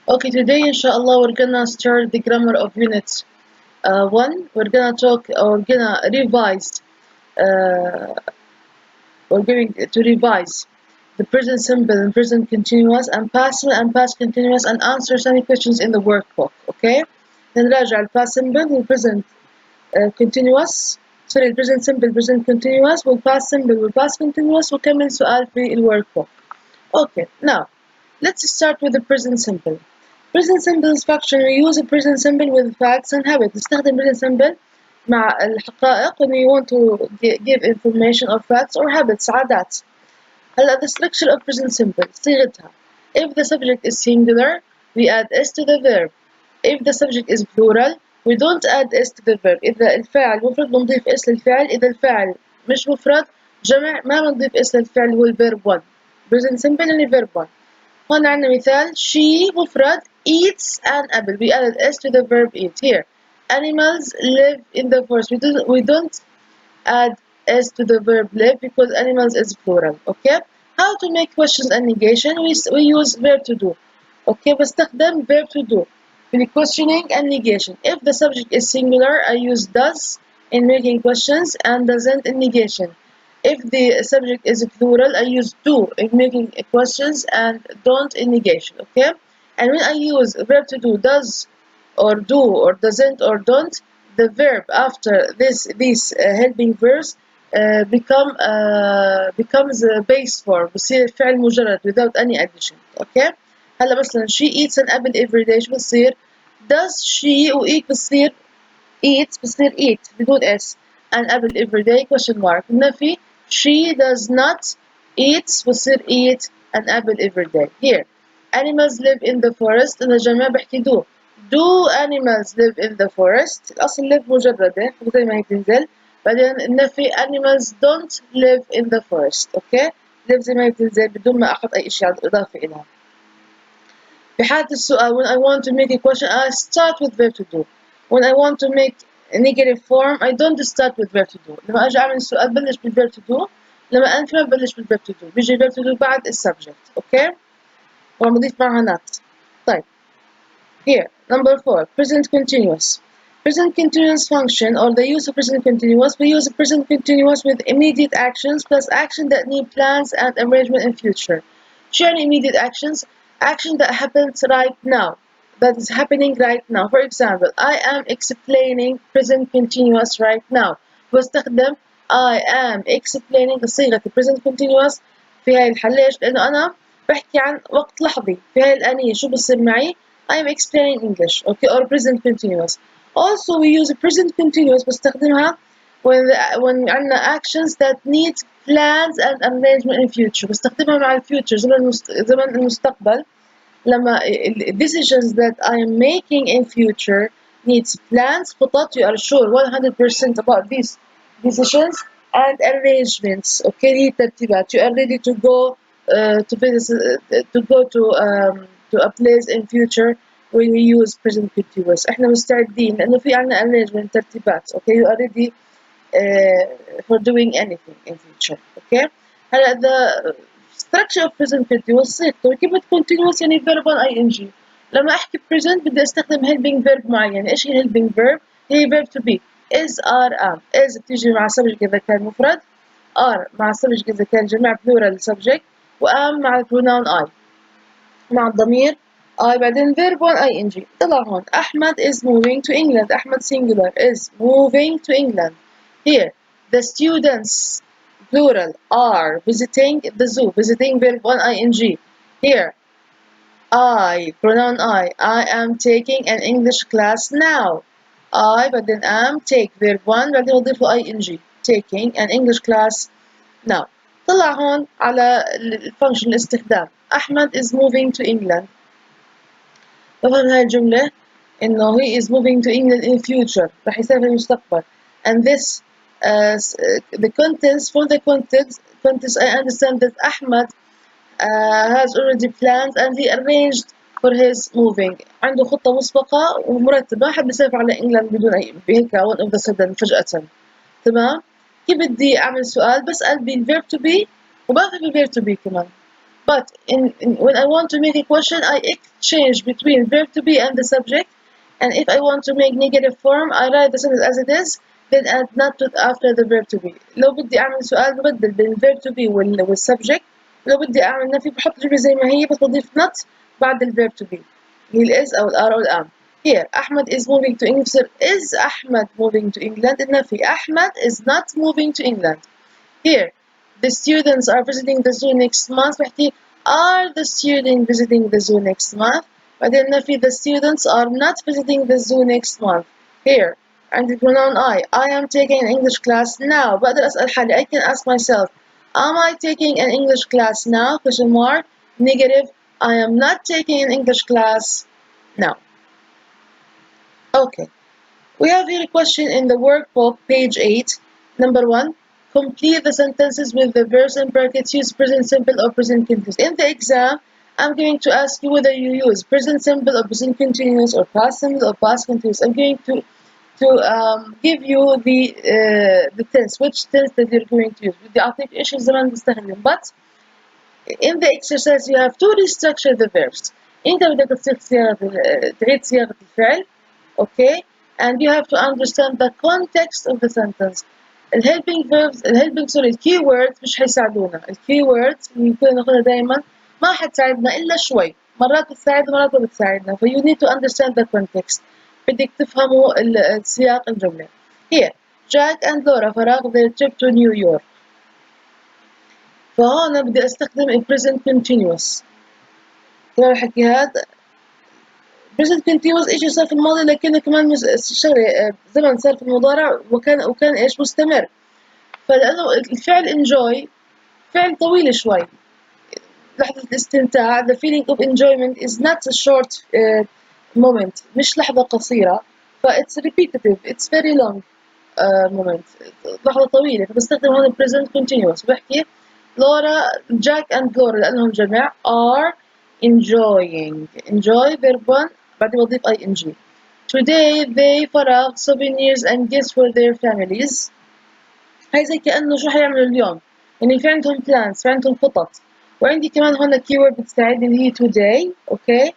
Okay, today inshallah we're gonna start the grammar of unit 1. We're gonna talk or gonna revise uh, we're going to revise the present simple and present continuous and past simple and past continuous and answer any questions in the workbook. Okay, نراجع الباست simple والpresent continuous sorry الpresent simple present continuous والpast simple والpast continuous وكمل سؤال في الworkbook. Okay, now let's start with the present simple. Present simple instruction, we use a present simple with facts and habits. نستخدم present simple مع الحقائق when we want to give information or facts or habits عادات. هلا the structure of present simple صيغتها. If the subject is singular, we add s to the verb. If the subject is plural, we don't add s to the verb. إذا الفاعل مفرد بنضيف s للفعل. إذا الفاعل مش مفرد جمع ما بنضيف s للفعل هو الverb 1. Present simple يعني verb 1. هون عندنا مثال she مفرد eats an apple. We added s to the verb eat. Here, animals live in the forest. We don't add s to the verb live because animals is plural. Okay. How to make questions and negation? We use verb to do. Okay. بستخدم verb to do in questioning and negation. If the subject is singular, I use does in making questions and doesn't in negation. If the subject is plural, I use do in making questions and don't in negation. Okay. And when I use verb to do, does or do or doesn't or don't, the verb after these helping verbs becomes a base form. بصير فعل مجرد without any addition. Okay. هلا مثلا she eats an apple every day شو بصير؟ does she و eat بصير بصير eat بدون s an apple every day question mark. النفي she does not eat بصير eat an apple every day. Here animals live in the forest. أنا جماعة بحكي do animals live in the forest. الأصل live مجردة زي ما هي بتنزل. بعدين النفي animals don't live in the forest. okay. live زي ما هي بتنزل بدون ما أحط أي شيء إضافي إلها. في حالة السؤال when I want to make a question I start with verb to do. When I want to make a negative form I don't start with verb to do. لما أجي أعمل السؤال بلش بالverb to do. لما أنفي ما بلش بالverb to do. بيجي verb to do بعد السبجكت. okay. وبضيف معها not. طيب. Here, number 4, present continuous. Present continuous function or the use of present continuous. We use present continuous with immediate actions plus action that need plans and arrangement in future. Share immediate actions, action that happens right now, that is happening right now. For example, I am explaining present continuous right now. بستخدم I am explaining صيغة present continuous في هاي الحالة ليش؟ لأنه أنا بحكي عن وقت لحظي في هاي الآنية شو بصير معي؟ I am explaining English, okay, or present continuous. Also, we use present continuous بستخدمها when عندنا actions that need plans and arrangement in future. بستخدمها مع future زمن المستقبل. لما decisions that I am making in future needs plans خطط. You are sure 100% about these decisions and arrangements. Okay, هي ترتيبات. You are ready to go to visit to a place in future when we use present continuous. احنا مستعدين لأنه في عنا arrangement ترتيبات. Okay, you are ready for doing anything in future. Okay. هلا the structure of present continuous صيغته كيف continuous يعني verb on ing. لما أحكي present بدي أستخدم helping verb معين. إيش هي helping verb؟ هي verb to be is are am. is بتيجي مع subject إذا كان مفرد. are مع subject إذا كان جمع plural subject. و am مع pronoun I. مع الضمير I بعدين verb on ing. طلع هون أحمد is moving to England. أحمد singular is moving to England. Here the students plural are visiting the zoo. Visiting verb on ing. Here I pronoun I am taking an English class now. I بعدين am take verb 1 بعدين أضيف له ing. Taking an English class now. طلع هون على الفانكشن الاستخدام. أحمد is moving to England. بفهم هاي الجملة إنه he is moving to England in future. راح يسافر في المستقبل. And this the contents for the contents I understand that Ahmad has already planned and he arranged for his moving. عنده خطة مسبقة ومرتبة. حب يسافر على إنجلند بدون أي هيك one of the sudden فجأة. تمام؟ كيف بدي أعمل سؤال؟ بسأل بالverb to be وباخذ بالverb to be كمان. But when I want to make a question, I exchange between verb to be and the subject. And if I want to make negative form, I write the sentence as it is, then add not to after the verb to be. لو بدي أعمل سؤال ببدل بين verb to be والsubject. لو بدي أعمل نفي بحط الجملة زي ما هي بس بضيف not بعد الverb to be. هي الإز أو الآر أو الأم. Here, Ahmed is moving to England. Is Ahmed moving to England? النفي. Ahmed is not moving to England. Here, the students are visiting the zoo next month. بحكي are the students visiting the zoo next month. بعدين نفي the students are not visiting the zoo next month. Here, and the pronoun I am taking an English class now. بقدر أسأل حالي. I can ask myself, am I taking an English class now? Question mark. Negative. I am not taking an English class now. Okay. We have here a question in the workbook, page 8. Number 1. Complete the sentences with the verbs and brackets. Use present simple or present continuous. In the exam, I'm going to ask you whether you use present simple or present continuous or past simple or past continuous. I'm going to give you the tense, which tense that you're going to use. بدي أعطيك إيش الزمن بستخدم. But in the exercise you have to restructure the verbs. أنت بدك تعيد صياغة الفعل. Okay, and you have to understand the context of the sentence. الhelping verbs keywords مش حيساعدونا. الkeywords يمكن ناخدها دايما ما حتساعدنا إلا شوي. مرات بتساعد مرات ما بتساعدنا. You need to understand the context. بدك تفهموا سياق الجملة. Here, Jack and Laura فراغ their trip to New York. فهون بدي استخدم ال present continuous. تمام الحكي هذا present continuous إشي صار في الماضي لكنه كمان شغلة زمن صار في المضارع وكان إيش مستمر. فلأنه الفعل enjoy فعل طويل شوي. لحظة الاستمتاع the feeling of enjoyment is not a short moment مش لحظة قصيرة. it's repetitive it's very long moment لحظة طويلة. فبستخدم هون present continuous. بحكي لورا جاك and لورا لأنهم جمع are enjoy verb 1 بعدين بضيف ing. Today they فراغ souvenirs and gifts for their families. هاي زي كأنه شو حيعملوا اليوم. يعني في عندهم plans في عندهم خطط. وعندي كمان هون keyword بتساعدني اللي هي today. اوكي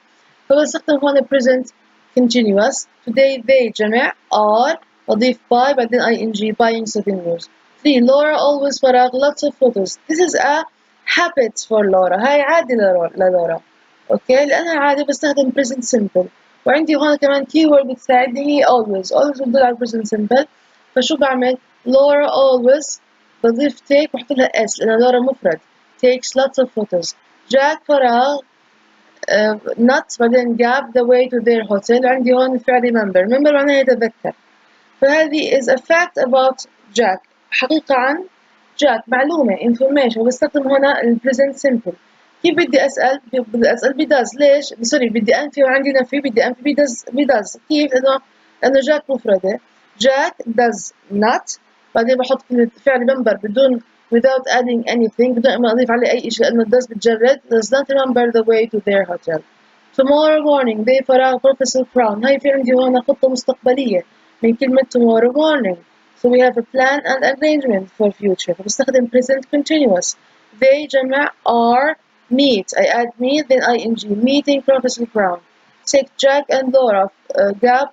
فبستخدم هون present continuous. Today they جمع are بضيف by بعدين ing buying souvenirs. 3. Laura always فراغ lots of photos. This is a habit for Laura. هاي عادة للورا. اوكي لأنها عادة بستخدم present simple. وعندي هون كمان keyword بتساعدني هي always بتدل على present simple. فشو بعمل؟ Laura always بضيف take وأحط لها s لأن Laura مفرد. takes lots of photos. Jack فراغ not بعدين gap the way to their hotel. عندي هون الفعل remember معناه يتذكر. فهذه is a fact about Jack. حقيقة عن Jack معلومة information. بستخدم هنا ال present simple. كيف بدي أسأل؟ بدي أسأل بداز ليش؟ سوري بدي أنفي وعندي نفي بدي أنفي بداز كيف؟ لأنه جاك مفردة. Jack does not بعدين بحط الفعل remember بدون without adding anything بدون ما أضيف عليه أي شيء لأنه does بتجرد does not remember the way to their hotel. Tomorrow morning they فراغ Professor Brown. هاي في عندي هنا خطة مستقبلية من كلمة tomorrow morning. So we have a plan and arrangement for future. فبستخدم present continuous. They جمع are meet. I add meet then ing meeting Professor Brown. 6. Jack and Laura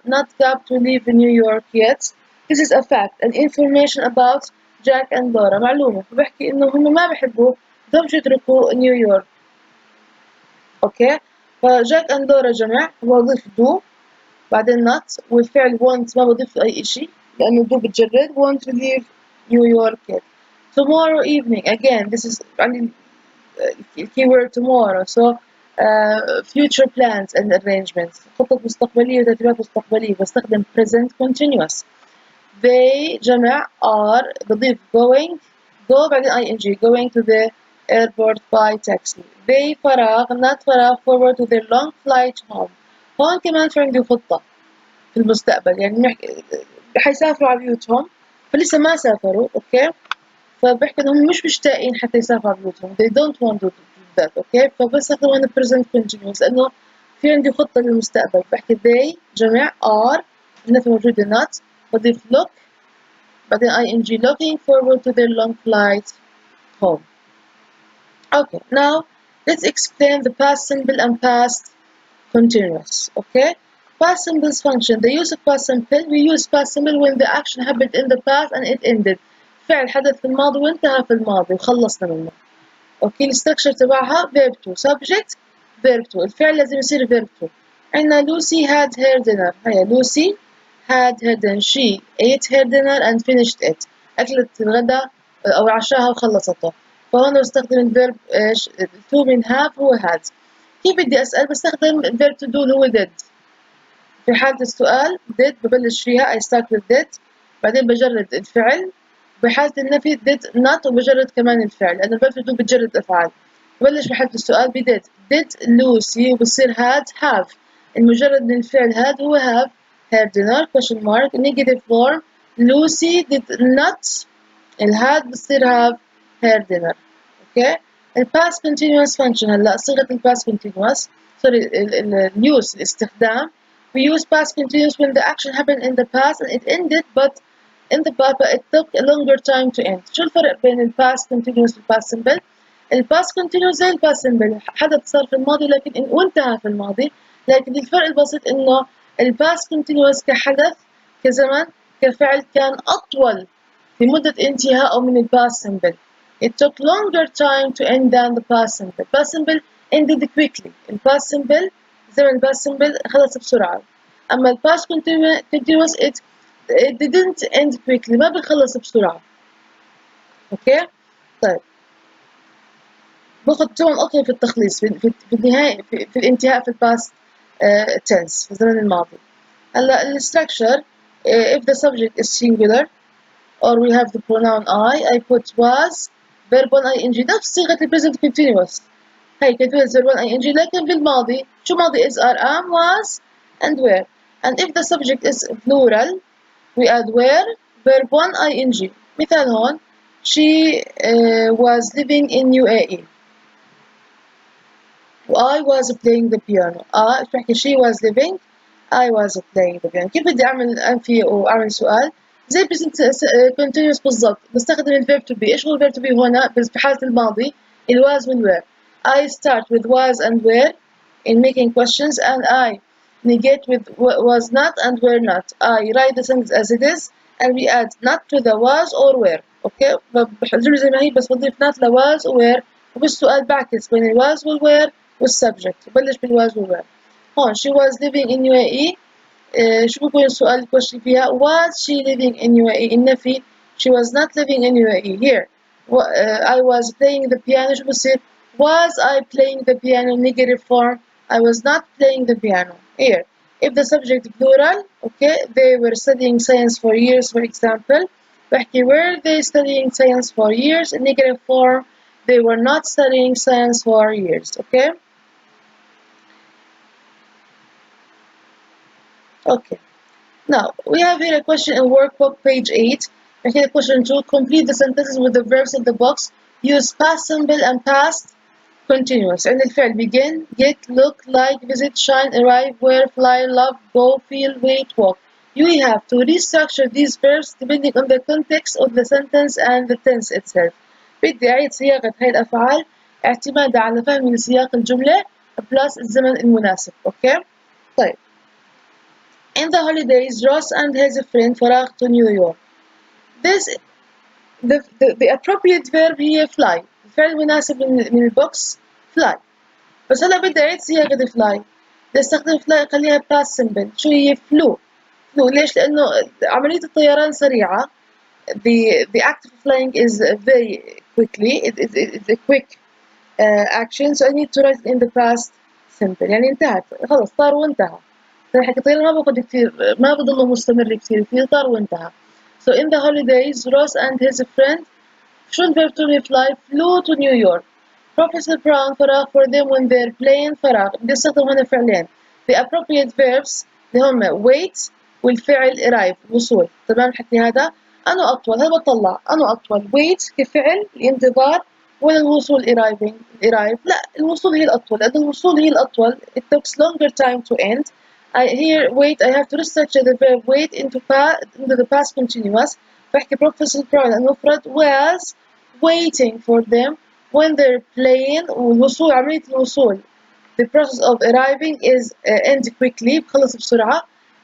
not gap to leave New York yet. This is a fact and information about Jack and Laura معلومة. فبحكي إنه هم ما بحبوا بدهمش يتركوا نيويورك. أوكي فجاك and Laura جمع بضيف do بعدين not والفعل want ما بضيف أي إشي لأنه do بتجرد want to leave New York yet. Tomorrow evening again this is عندي keyword tomorrow so future plans and arrangements خطط مستقبلية وترتيبات مستقبلية بستخدم present continuous. They جمع are بضيف going go بعدين ing going to the airport by taxi. They فراغ not فراغ forward to their long flight home. هون كمان في عندي خطة في المستقبل يعني نحكي حيسافروا على بيوتهم فلسه ما سافروا اوكي فبحكي انهم مش مشتاقين حتى يسافروا على بيوتهم they don't want to do that اوكي فبستخدم انا present continuous لانه في عندي خطة للمستقبل بحكي they جمع are النفي موجودة not بضيف look بعدين ing looking forward to their long flight home. Okay now Let's explain the past simple and past continuous. Okay? Past simple's function. The use of past simple. We use past simple when the action happened in the past and it ended. فعل حدث في الماضي وانتهى في الماضي وخلصنا منه. اوكي الستركشر تبعها verb to subject verb to الفعل لازم يصير verb to. عندنا Lucy had her dinner. هيا Lucy had her dinner. She ate her dinner and finished it. أكلت الغداء أو عشاها وخلصته. فهنا بستخدم الفيرب ايش to من have هو had. كيف بدي أسأل بستخدم الفيرب to do اللي هو did. في حالة السؤال did ببلش فيها I start with did بعدين بجرد الفعل. بحالة النفي did not وبجرد كمان الفعل لأن الفيرب to do بتجرد الأفعال. ببلش بحالة السؤال ب did Lucy وبصير had have. المجرد من الفعل had هو have her dinner question mark negative form Lucy did not الهاد بتصير have her dinner. اوكي الباست continuous function هلا صيغة الباست continuous sorry الuse الاستخدام we use past continuous when the action happened in the past and it ended but in the past it took a longer time to end. شو الفرق بين الباست continuous والباست simple؟ الباست continuous زي الباست simple حدث صار في الماضي لكن وانتهى في الماضي لكن الفرق البسيط انه الباست continuous كحدث كزمن كفعل كان أطول في مدة انتهائه من الباست simple. It took longer time to end than the past simple. Past simple ended quickly. الباست simple زمن الباست simple خلص بسرعة. أما الباست continuous it didn't end quickly ما بيخلص بسرعة. أوكي؟ طيب باخد زمن أطول في التخليص في النهاية في الانتهاء في الباست tense في الزمن الماضي. هلا الستراكشر if the subject is singular or we have the pronoun I put was verb 1 ing نفس صيغة ال present continuous هي continuous verb 1 ing لكن بالماضي شو ماضي is are am was and were and if the subject is plural we add were verb 1 ing مثال هون she was living in UAE I was playing the piano ايش بحكي she was living I was playing the piano. كيف بدي أعمل أنفي وأعمل سؤال؟ زي present continuous بالضبط بستخدم الverb to be. إيش هو الverb to be هنا؟ بس في حالة الماضي ال was وال were. I start with was and were in making questions and I negate with was not and were not. I write the sentence as it is and we add not to the was or were. أوكي؟ بحذر زي ما هي بس بضيف not ل was و were وبالسؤال بعكس بين ال was وال were والsubject. ببلش بال was وال were. هون she was living in UAE شو بيكون السؤال الكويشن فيها was she living in UAE النفي she was not living in UAE here I was playing the piano شو بصير was I playing the piano negative form I was not playing the piano here if the subject plural okay they were studying science for years for example بحكي were they studying science for years negative form they were not studying science for years okay okay. Now, we have here a question in workbook, page 8. And here question 2. Complete the sentences with the verbs in the box. Use past simple and past continuous. And الفعل begin, get, look, like, visit, shine, arrive, wear, fly, love, go, feel, wait, walk. You have to restructure these verbs depending on the context of the sentence and the tense itself. بدي أعيد صياغة هاي الأفعال اعتمادا على فهم سياق الجملة plus الزمن المناسب. Okay? طيب. In the holidays, Ross and his friend فراغ to New York. The appropriate verb هي fly. الفعل المناسب من البوكس fly. بس هلا بدي أعيد صياغة fly. بدي أستخدم fly أخليها past simple. شو هي flew. flew ليش؟ لأنه عملية الطيران سريعة. The act of flying is very quickly. It's a quick action. So I need to write it in the past simple. يعني انتهت. خلص صار وانتهى. حكي الطيران ما باخد كتير ما بضله مستمر كتير في طار وانتهى. So in the holidays Ross and his friend شو الverb to reply flew to New York. Professor Brown فراغ for them when they're playing فراغ بدي استخدم هنا فعلين. The appropriate verbs اللي هم wait والفعل arrive وصول. تمام الحكي هذا؟ أنا أطول هذا بطلع أنا أطول wait كفعل الانتظار ولا الوصول arrive لا الوصول هي الأطول لأن الوصول هي الأطول it takes longer time to end. Here wait I have to restructure the verb wait into the past continuous بحكي Professor Brown المفرد was waiting for them when they're playing والوصول عملية الوصول the process of arriving is end quickly بخلص بسرعة.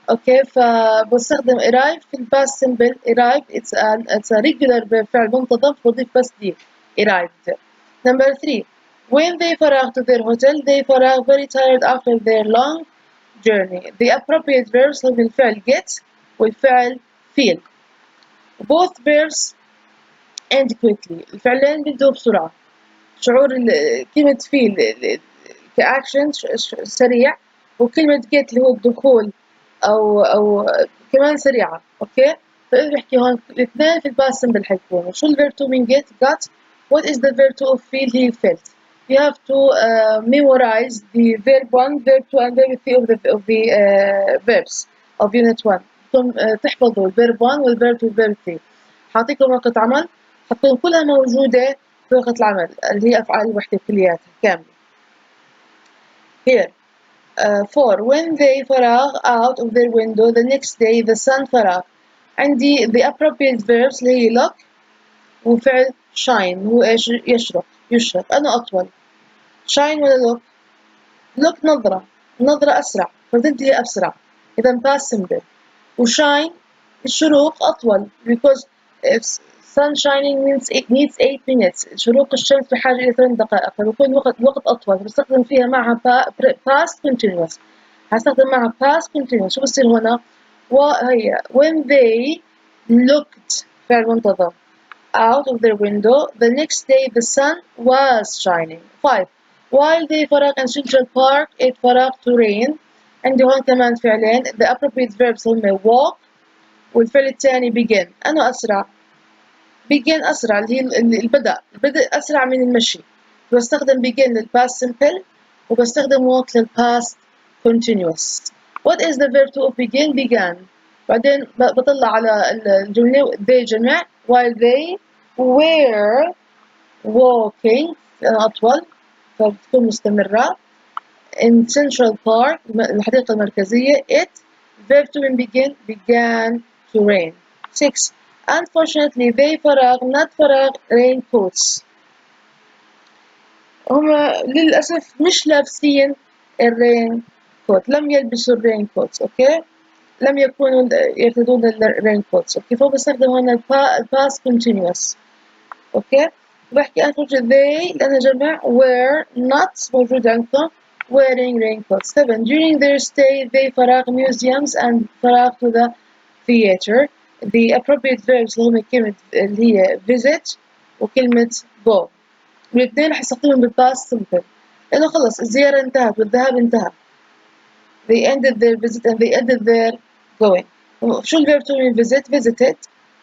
اوكي فبستخدم arrive في الباست simple. arrive it's a regular verb فعل منتظم بضيف بس دي arrived. Number 3 when they فرغ to their hotel they فرغ very tired after their long journey. The appropriate verbs هم الفعل get والفعل feel. both verbs end quickly. الفعلين بيبدوا بسرعة. شعور كلمة feel كأكشن سريع وكلمة get اللي هو الدخول أو كمان سريعة. أوكي فإذا بحكي هون الاثنين في الباست سمبل حيكونوا. شو الverb to mean get got. what is the verb to of feel he felt. you have to memorize the verb 1 verb 2 and verb 3 of the verbs of unit 1. تحفظوا الverb 1 والverb 2 والverb 3. حاعطيكم ورقة عمل حتكون كلها موجودة في ورقة العمل اللي هي أفعال الوحدة كلياتها كاملة. Here 4 when they فرغ out of their window the next day the sun فرغ. عندي the appropriate verbs اللي هي look وفعل shine هو إيش يشرق. أنا أطول shine ولا look. look نظرة أسرع فتنتهي أسرع إذا past simple. وshine الشروق أطول because sun shining needs 8 minutes. شروق الشمس بحاجة إلى 8 دقائق فبيكون وقت أطول بستخدم فيها معها past continuous. هستخدم معها past continuous. شو بصير هنا وهي when they looked فعل منتظم out of their window the next day the sun was shining. 5 while they فرغ in Central Park it فرغ to rain. عندي هون كمان فعلين the appropriate verbs هم walk والفعل الثاني begin. أنا أسرع begin أسرع اللي هي البدء أسرع من المشي. بستخدم begin للpast simple وبستخدم walk للpast continuous. what is the verb to of begin began. بعدين بطلع على الجملة they جمع while they were walking أطول فبتكون مستمرة in Central Park الحديقة المركزية it verb to begin began to rain. 6 unfortunately they فرغ not فرغ raincoats. هما للأسف مش لابسين الرين كوت لم يلبسوا الرين كوت. أوكي لم يكونوا يرتدون الرين كوت. أوكي فبستخدم هنا past continuous. أوكي بحكي unfortunately they لأنها جمع were not موجود عندكم wearing raincoats. 7 during their stay they فرغ museums and فرغ to the theater. the appropriate verbs اللي هم كلمة اللي هي visit وكلمة go. والاثنين رح استخدمهم بالpast simple لأنه خلص الزيارة انتهت والذهاب انتهى. they ended their visit and they ended their going. شو الverb to mean visit visited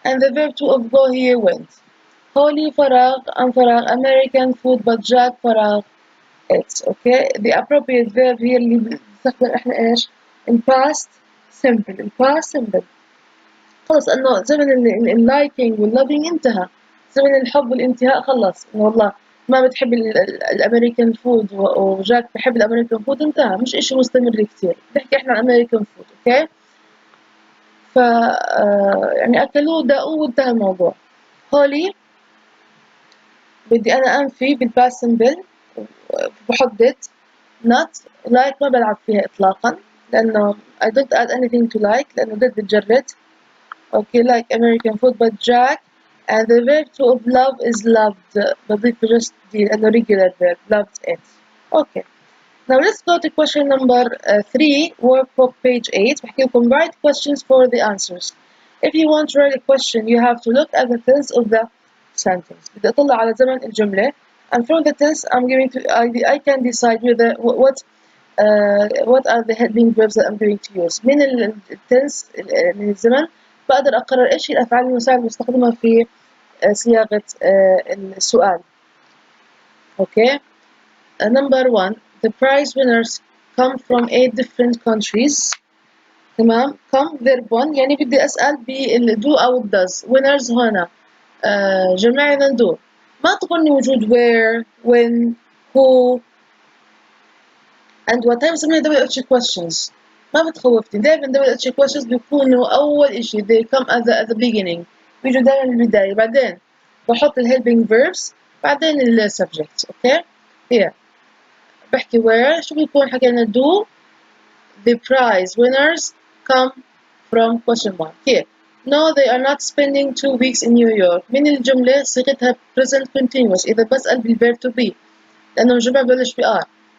and the verb to of go here went. Holly فرغ فراغ American food but Jack فرغ it. okay the appropriate verb here اللي بنستخدم احنا ايش past simple. past simple خلص انه زمن اللايكينج واللافينج انتهى. زمن الحب والانتهاء خلص انه والله ما بتحب الامريكان فود وجاك بحب الامريكان فود انتهى مش اشي مستمر كتير. بحكي احنا عن امريكان فود. اوكي ف يعني اكلوه دقوه وانتهى الموضوع. هولي بدي انا انفي بالباست سمبل بحط it not like ما بلعب فيها اطلاقا لانه I don't add anything to like لانه ضد بتجرد. okay like American food but Jack and the verb to of love is loved بضيف just the regular verb loved it. okay now let's go to question number 3 workbook page 8. بحكي لكم write questions for the answers. if you want to write a question you have to look at the tense of the sentence. بدي أطلع على زمن الجملة and from the tense I'm going to I can decide whether what are the helping verbs that I'm going to use. من التنس من الزمن بقدر أقرر إيش هي الأفعال المساعدة بستخدمها في صياغة السؤال. okay number 1 the prize winners come from 8 different countries. تمام come verb 1 يعني بدي أسأل بالdo أو does. winners هنا جمع إذا do ما تقولني وجود where when who and what time بسميها WH questions ما بتخوفتني. دايما WH questions بيكونوا أول إشي they come at the beginning بيجوا دايما بالبداية. بعدين بحط helping verbs بعدين ال subject. okay here بحكي where شو بيكون حكينا do the prize winners come from question mark. Here no they are not spending 2 weeks in New York. من الجملة صيغتها present continuous إذا بسأل بالverb to be لأنه الجملة ببلش ب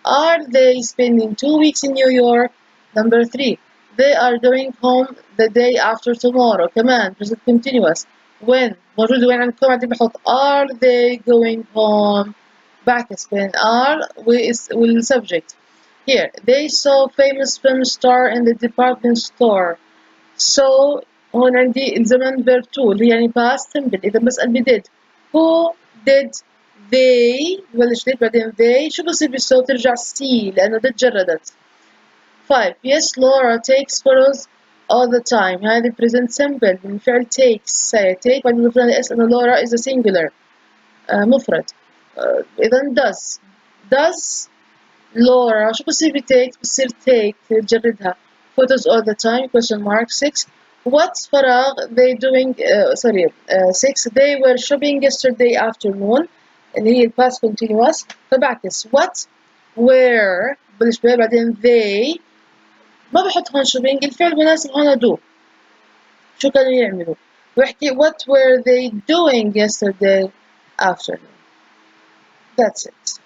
are they spending 2 weeks in New York. Number 3 they are going home the day after tomorrow. كمان present continuous. when موجود وين عندكم بعدين بحط are they going home بعكس بين are والsubject. Here they saw famous film star in the department store. So هون عندي الزمن verb to اللي يعني past simple إذا بسأل بدid who did they ببلش ليك بعدين they شو بصير بالصوت ترجع see لأنه did جردت. 5 yes Laura takes photos all the time. هذه present simple من فعل takes take بعدين نضيف لها s لأنه Laura is a singular مفرد. إذا does Laura شو بصير بتيك بصير take تجردها photos all the time question mark. 6 what فراغ they doing 6 they were shopping yesterday afternoon اللي هي past continuous فبعكس what were بلش بها بعدين they ما بحط هون shopping الفعل المناسب هون do شو كانوا يعملوا بحكي what were they doing yesterday afternoon. That's it.